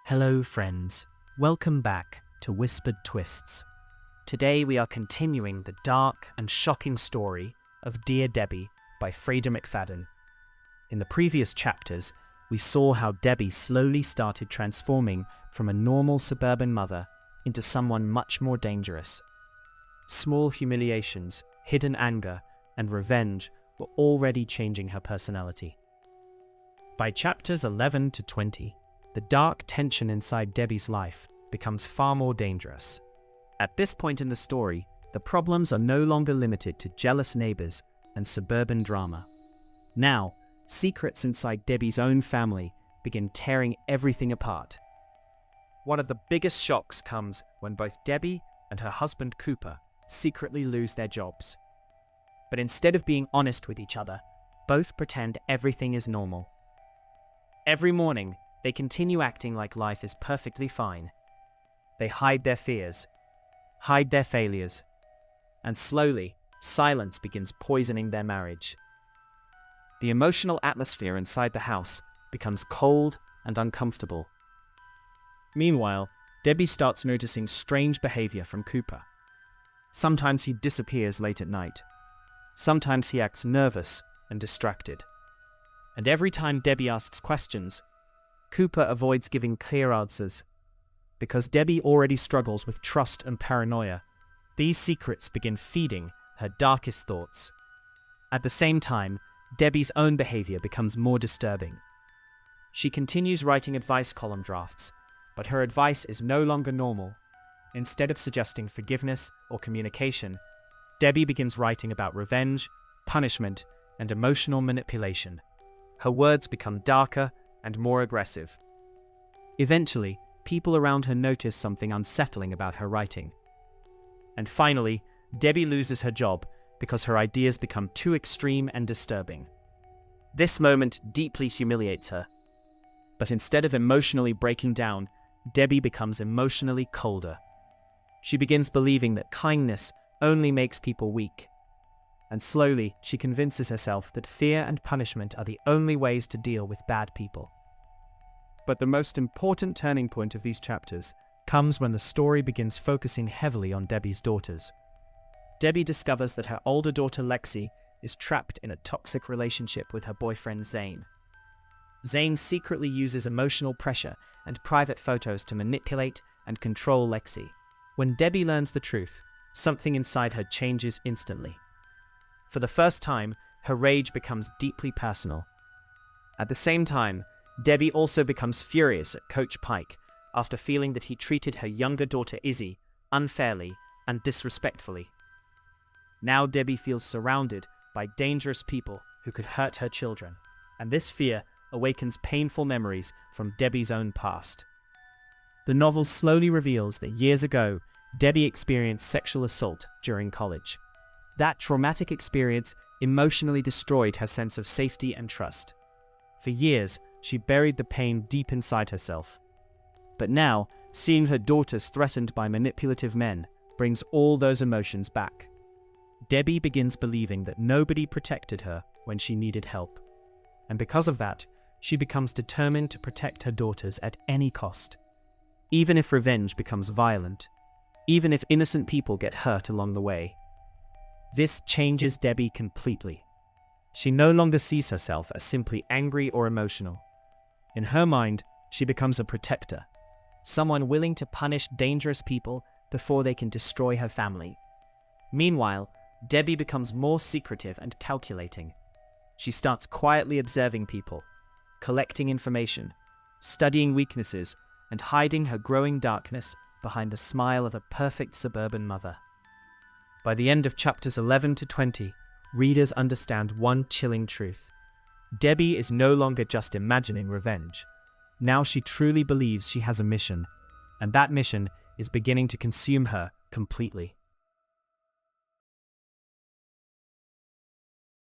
Hello friends, welcome back to Whispered Twists. Today we are continuing the dark and shocking story of Dear Debbie by Freida McFadden. In the previous chapters, we saw how Debbie slowly started transforming from a normal suburban mother into someone much more dangerous. Small humiliations, hidden anger, and revenge were already changing her personality. By chapters 11 to 20, the dark tension inside Debbie's life becomes far more dangerous. At this point in the story, the problems are no longer limited to jealous neighbors and suburban drama. Now, secrets inside Debbie's own family begin tearing everything apart. One of the biggest shocks comes when both Debbie and her husband Cooper secretly lose their jobs. But instead of being honest with each other, both pretend everything is normal. Every morning, they continue acting like life is perfectly fine. They hide their fears, hide their failures, and slowly, silence begins poisoning their marriage. The emotional atmosphere inside the house becomes cold and uncomfortable. Meanwhile, Debbie starts noticing strange behavior from Cooper. Sometimes he disappears late at night. Sometimes he acts nervous and distracted. And every time Debbie asks questions, Cooper avoids giving clear answers. Because Debbie already struggles with trust and paranoia, these secrets begin feeding her darkest thoughts. At the same time, Debbie's own behavior becomes more disturbing. She continues writing advice column drafts, but her advice is no longer normal. Instead of suggesting forgiveness or communication, Debbie begins writing about revenge, punishment, and emotional manipulation. Her words become darker and more aggressive. Eventually, people around her notice something unsettling about her writing. And finally, Debbie loses her job because her ideas become too extreme and disturbing. This moment deeply humiliates her. But instead of emotionally breaking down, Debbie becomes emotionally colder. She begins believing that kindness only makes people weak. And slowly, she convinces herself that fear and punishment are the only ways to deal with bad people. But the most important turning point of these chapters comes when the story begins focusing heavily on Debbie's daughters. Debbie discovers that her older daughter Lexi is trapped in a toxic relationship with her boyfriend Zane. Zane secretly uses emotional pressure and private photos to manipulate and control Lexi. When Debbie learns the truth, something inside her changes instantly. For the first time, her rage becomes deeply personal. At the same time, Debbie also becomes furious at Coach Pike after feeling that he treated her younger daughter Izzy unfairly and disrespectfully. Now Debbie feels surrounded by dangerous people who could hurt her children, and this fear awakens painful memories from Debbie's own past. The novel slowly reveals that years ago, Debbie experienced sexual assault during college. That traumatic experience emotionally destroyed her sense of safety and trust. For years, she buried the pain deep inside herself. But now, seeing her daughters threatened by manipulative men brings all those emotions back. Debbie begins believing that nobody protected her when she needed help. And because of that, she becomes determined to protect her daughters at any cost. Even if revenge becomes violent, even if innocent people get hurt along the way. This changes Debbie completely. She no longer sees herself as simply angry or emotional. In her mind, she becomes a protector, someone willing to punish dangerous people before they can destroy her family. Meanwhile, Debbie becomes more secretive and calculating. She starts quietly observing people, collecting information, studying weaknesses, and hiding her growing darkness behind the smile of a perfect suburban mother. By the end of chapters 11 to 20, readers understand one chilling truth. Debbie is no longer just imagining revenge. Now she truly believes she has a mission, and that mission is beginning to consume her completely.